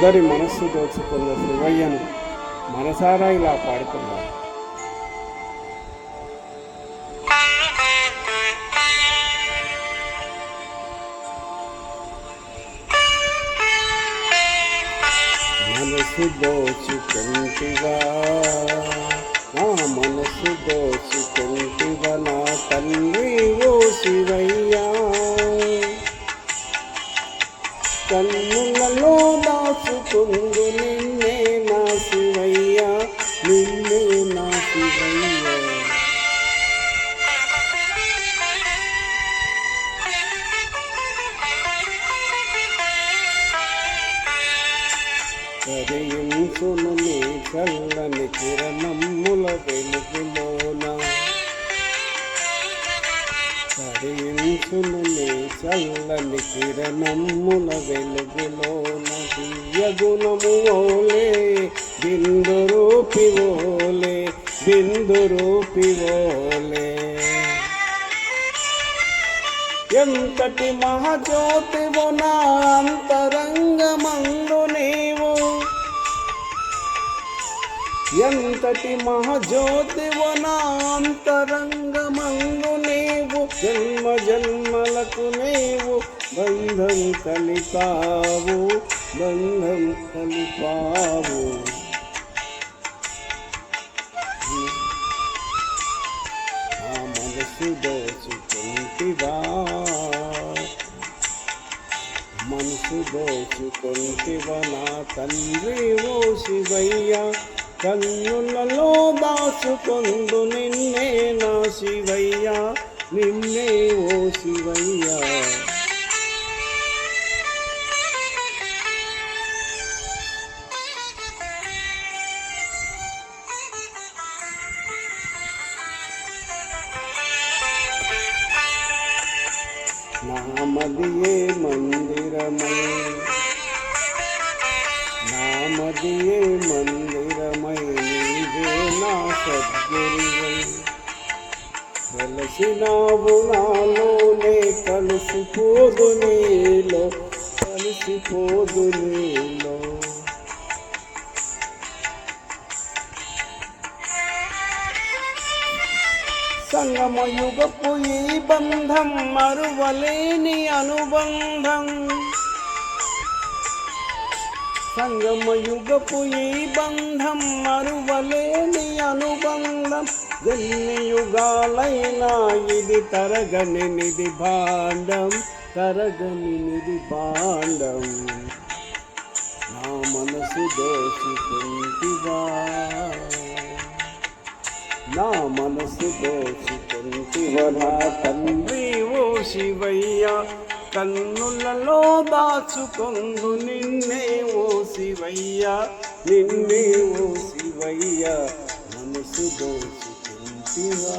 అందరి మనస్సు దోచుకున్న శివయ్యను మనసారా ఇలా పాడుకుందాం. మనసు దోచుకుంటివా నా మనసు దోచుకుంటివా నా తండ్రి ఓ శివయ్యా, కన్నులలో దాచుకుందు నిన్నే నా శివయ్యా, నిన్నే నా శివయ్యా. కరియించును నీ చల్లని కిరణముల వెలుగులోన, కరియించును నీ చల్లని కిరణముల వెలుగులోన, దివ్యగుణము ఓలే బిందు రూపి ఓలే, బిందు రూపి ఓలే. ఎంతటి మహజ్యోతివో నా అంతరంగమందు నీవు, ఎంతటి మహజ్యోతివో నా అంతరంగమందు నీవు, జన్మ జన్మలకు నీవు బంధం కలిపావు, బంధం కలిపావు. మనసు దోచుకుంటివా, మనసు దోచుకుంటివా నా తండ్రి ఓ శివయ్యా, కన్నులలో దాచుకొందు నిన్నే నా శివయ్యా, నిన్నే ఓ శివయ్యా. నామదియే మందిరమై, నామదియే మందిరమై, నీవే నా సద్గురువై, వెలసినావు నాలోనే, కలిసిపోదు నీలో, కలిసిపోదు నీలో. సంగమయుగపు ఈ బంధం మరువలేని అనుబంధం, సంగమయుగపు ఈ బంధం మరువలేని అనుబంధం, ఎన్ని యుగాలైనా ఇది తరగని నిధి భాండం, తరగని నిధి భాండం. నా మనసు దోచుకుంటివా, నా మనసు దోచుకుంటివా నా తండ్రి ఓ శివయ్యా, కన్నులలో దాచుకొందు నిన్నే ఓ శివయ్యా, నిన్నే ఓ శివయ్యా, మనసు దోచుకుంటివా.